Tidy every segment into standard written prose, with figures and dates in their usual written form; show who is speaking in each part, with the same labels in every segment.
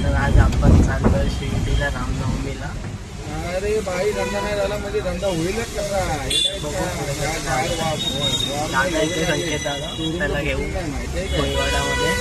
Speaker 1: तर आज आपण चाललोय शिर्डीला रामनवमीला.
Speaker 2: अरे बाई धंदा नाही झाला म्हणजे धंदा होईलच कसा.
Speaker 1: दादा इथे संकेत दादा त्याला घेऊ कोळीवाड्यामध्ये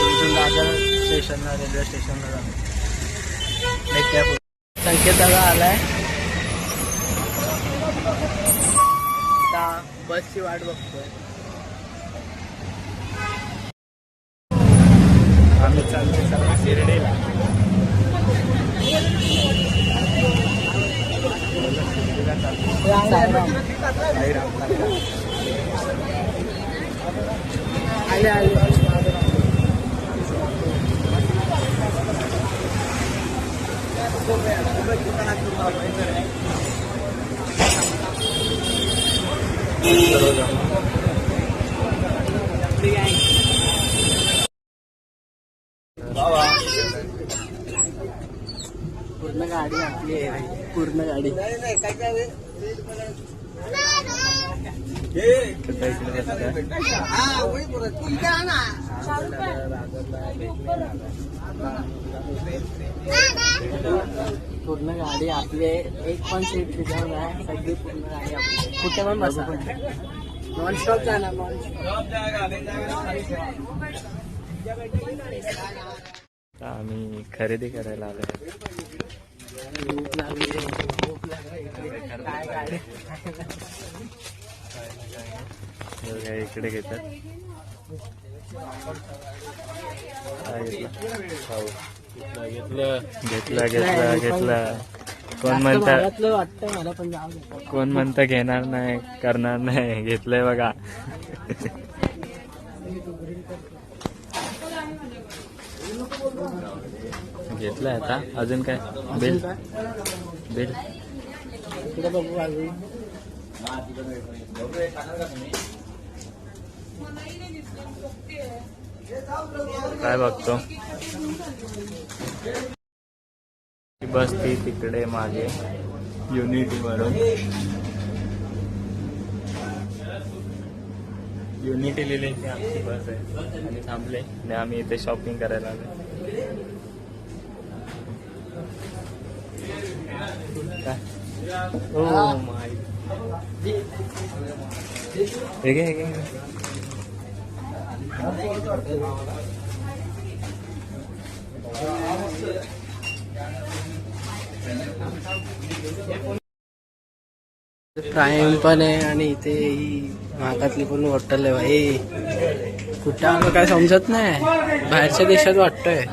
Speaker 1: इथून दादा स्टेशनला रेल्वे स्टेशनला जाऊ. संकेत दादा आलाय. आता बसची वाट बघतोय. आम्ही चालतोय सर्व शिर्डीला. आले आले पूर्ण गाडी आपली आहे. पूर्ण गाडी पूर्ण गाडी आपली आहे. एक पण सीट रिझर्व आहे. सगळी पूर्ण गाडी आपली. कुठे पण बसा. नॉनस्टॉप जाणार.
Speaker 3: आम्ही खरेदी करायला आलोय.
Speaker 1: भूक लागली. काय गाडी
Speaker 3: इकडे घेतात. काय घेतला. कोण म्हणतात
Speaker 1: वाटतं मला पण जाऊ दे.
Speaker 3: कोण म्हणतं घेणार नाही करणार नाही. घेतलंय बघा. घेतलंय. आता अजून काय बिल बिल
Speaker 1: इकडे बघू अजून.
Speaker 3: काय बघतो. बस ती तिकडे मागे युनिटी वरून. युनिटी लिहिली की आमची बस आहे आणि थांबले आणि आम्ही इथे शॉपिंग करायला आलो. काय ओ माय हे घे
Speaker 1: प्राईम पण आहे आणि इथे ही महागातली पण हॉटेल आहे भाई. कुठं आलं काय समजत नाही. बाहेरच्या देशात वाटतंय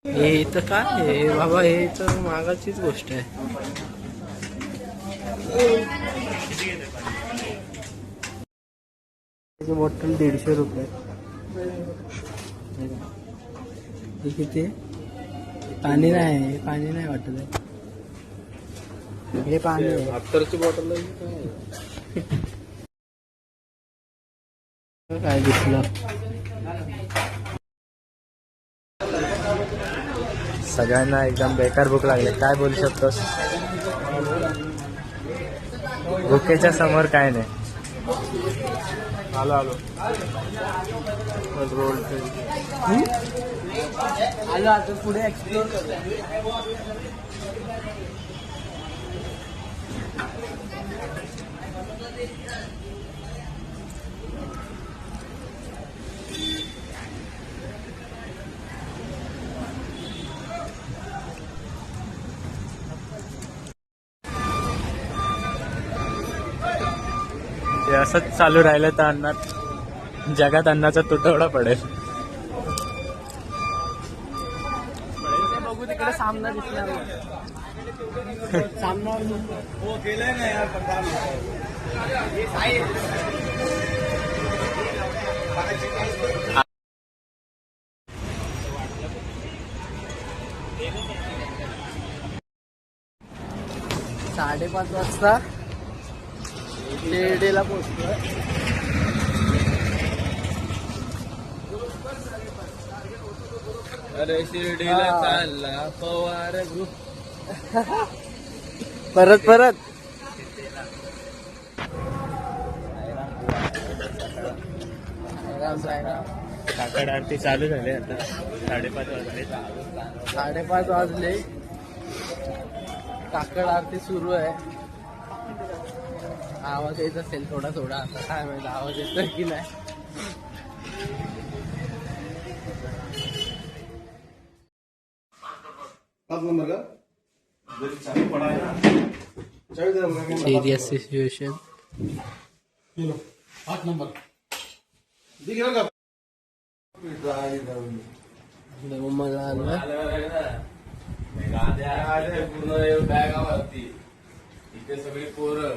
Speaker 1: हे. इथं काय आहे बाबा. हे तर महागाचीच गोष्ट आहे. बॉटल 150 रुपये. हे किती. पाणी नाही वाटत आहे. हे पाणी
Speaker 2: अत्तरची बॉटल
Speaker 1: काय दिसलं.
Speaker 3: सगळ्यांना एकदम बेकार भूक लागली. काय बोलू शकतोस. भुकेच्या समोर काय नाही.
Speaker 2: आलो रोल
Speaker 1: आलो आता पुढे एक्सप्लोर करूया.
Speaker 3: हे असंच चालू राहिलं तर जगात अन्नाचा तुटवडा पडेल.
Speaker 1: बघू तिकडे सामना दिसणार. सामना
Speaker 2: हो केलंय ना यार.
Speaker 1: 5:30 वाजता शिर्डीला पोहोचलो.
Speaker 2: अरे शिर्डीला चालला पवार ग्रुप.
Speaker 1: परत
Speaker 3: काकड आरती चालू झाली आता 5:30 वाजले.
Speaker 1: 5:30 वाजले. काकड आरती सुरू आहे. आवाज येत असेल थोडा थोडा. आता काय माहिती आवाज येतोय की नाही. Serious situation.
Speaker 2: 8 नंबर
Speaker 1: मजा आलं.
Speaker 2: पूर्ण बॅगावरती इथे सगळी पोरं.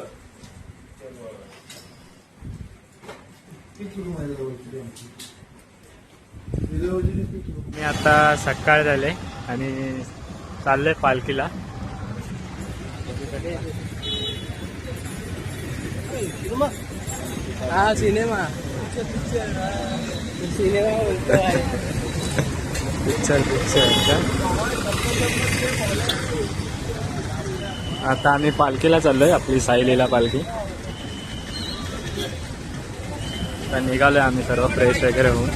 Speaker 3: मी आता सकाळ झाले आणि चाललोय पालखीला.
Speaker 1: हा सिनेमा बोलतो आहे.
Speaker 3: पिक्चर आता आम्ही पालखीला चाललोय. आपली साईलीला पालखी. आता निघालोय आम्ही सर्व फ्रेश वगैरे होऊन.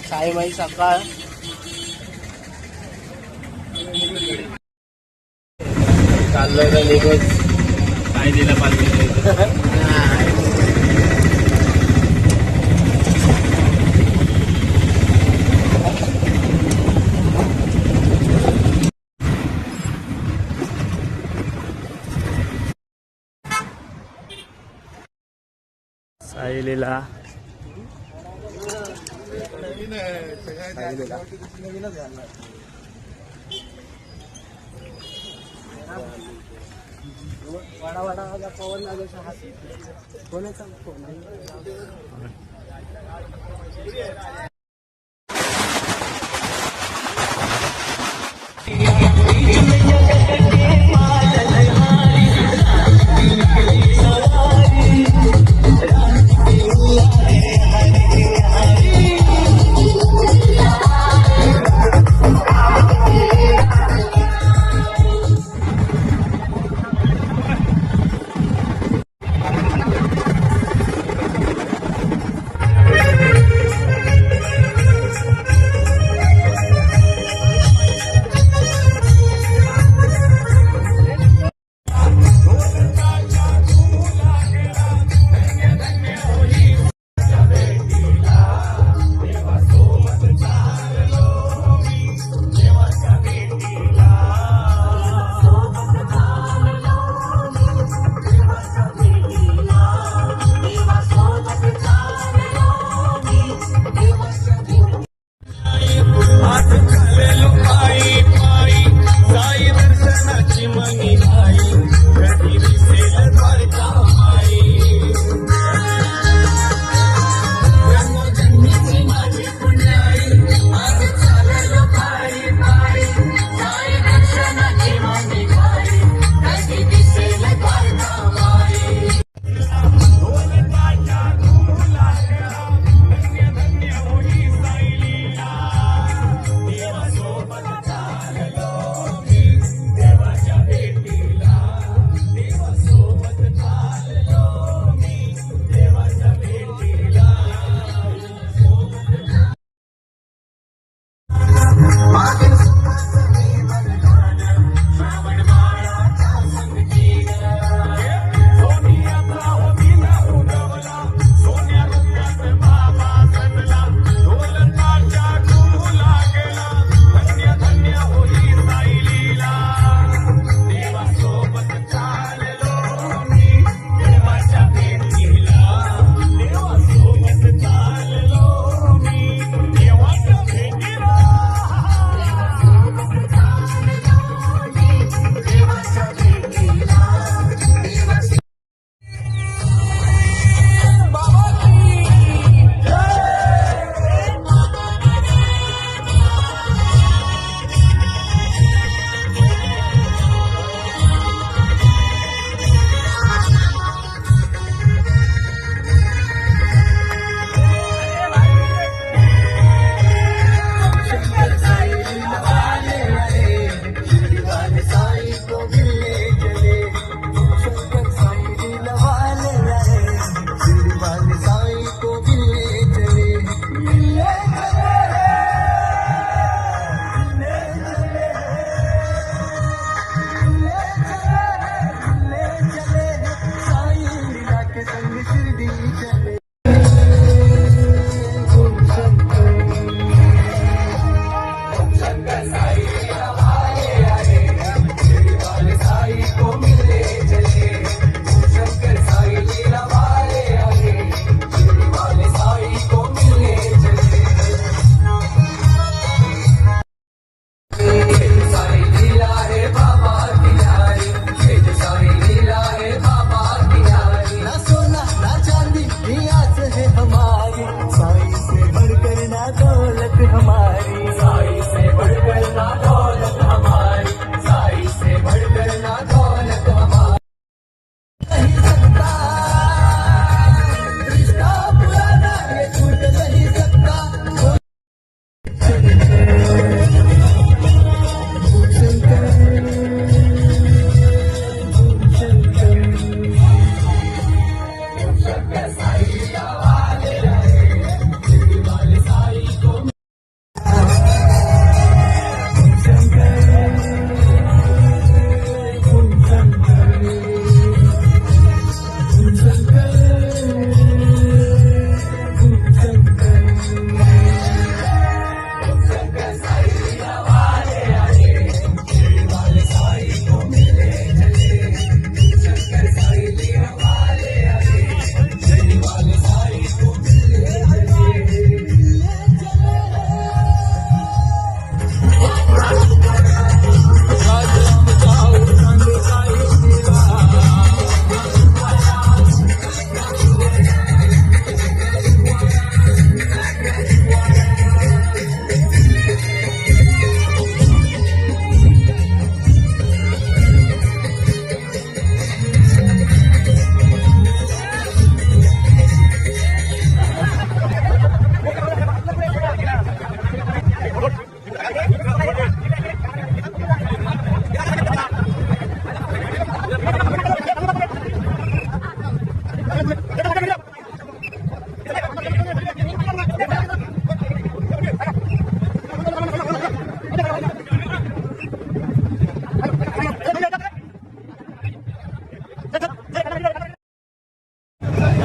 Speaker 1: साईबाई सकाळ. चाललोय का निघत
Speaker 3: साईलीला पालखी. साईलीला
Speaker 1: वाडा वाडा पवन नागेचा हात कोणाचा फोन.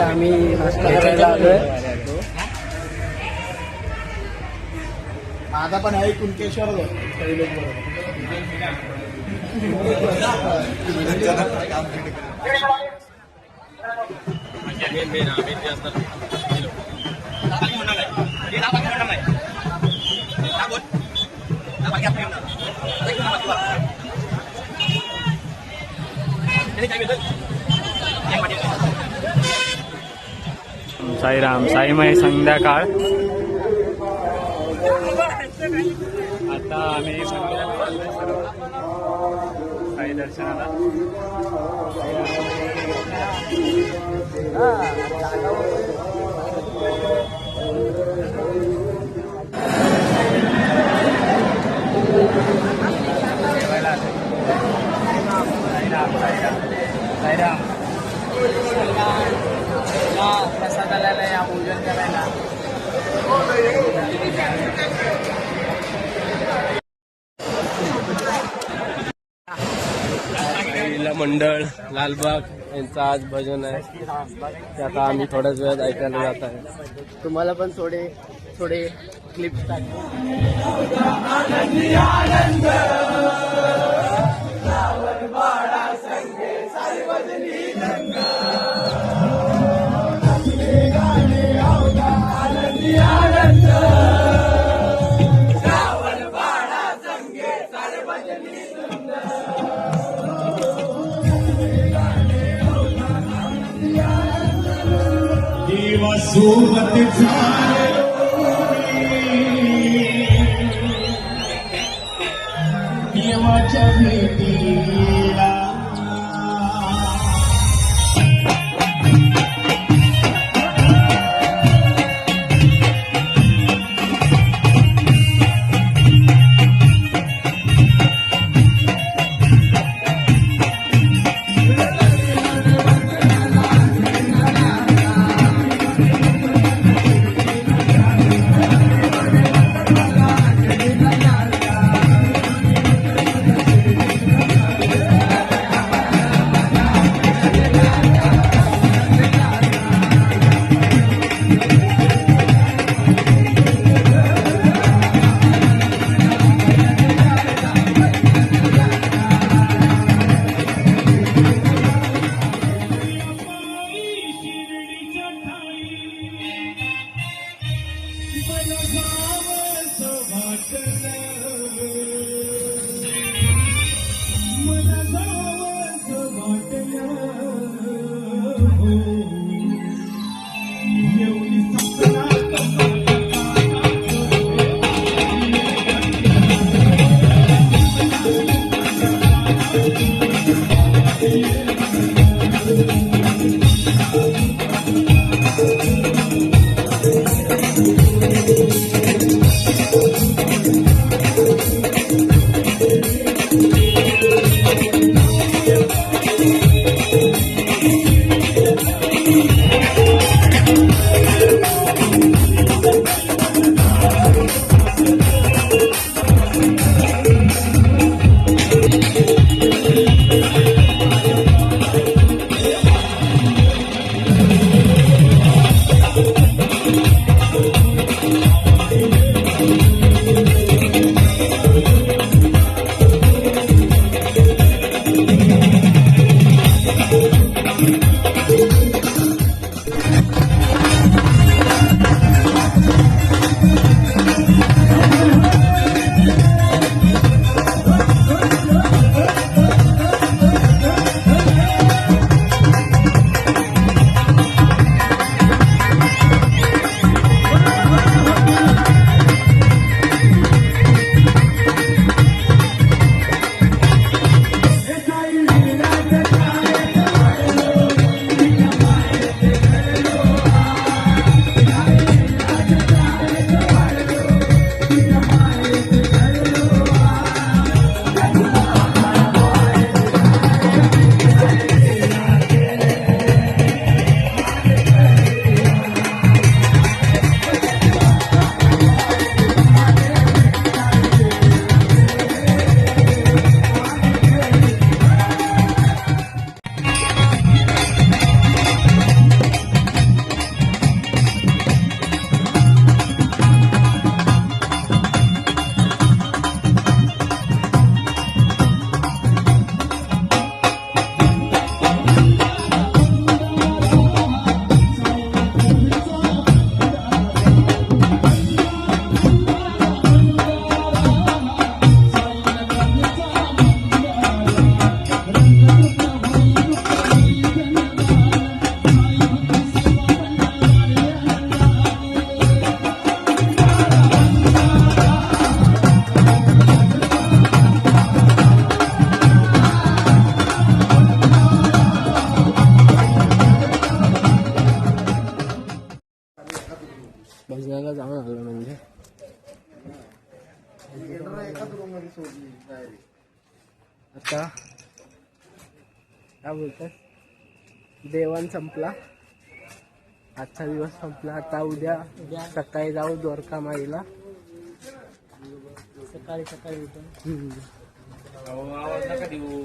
Speaker 1: आता आम्ही नाश्ता करायला आलोय.
Speaker 2: माझा पण आहे कुणकेश्वर
Speaker 3: साईराम साईमय संध्याकाळ. आता आम्ही मंदिरात चाललोय सर्व साई दर्शनाला.
Speaker 1: प्रसाद आलेला या भोजन करायला. महिला मंडळ लालबाग यांचं आज भजन आहे. ते आता आम्ही थोड्याच वेळात ऐकायला जात आहे. तुम्हाला पण थोडे थोडे क्लिप्स
Speaker 4: सोबत देवाच्या भेटीला
Speaker 2: सोडली
Speaker 1: आता काय बोलतात, देवाण संपला, आजचा दिवस संपला. आता उद्या सकाळी जाऊ द्वारका माईला.
Speaker 3: सकाळी उठून
Speaker 1: हम्म.
Speaker 2: आवाज नका देऊ.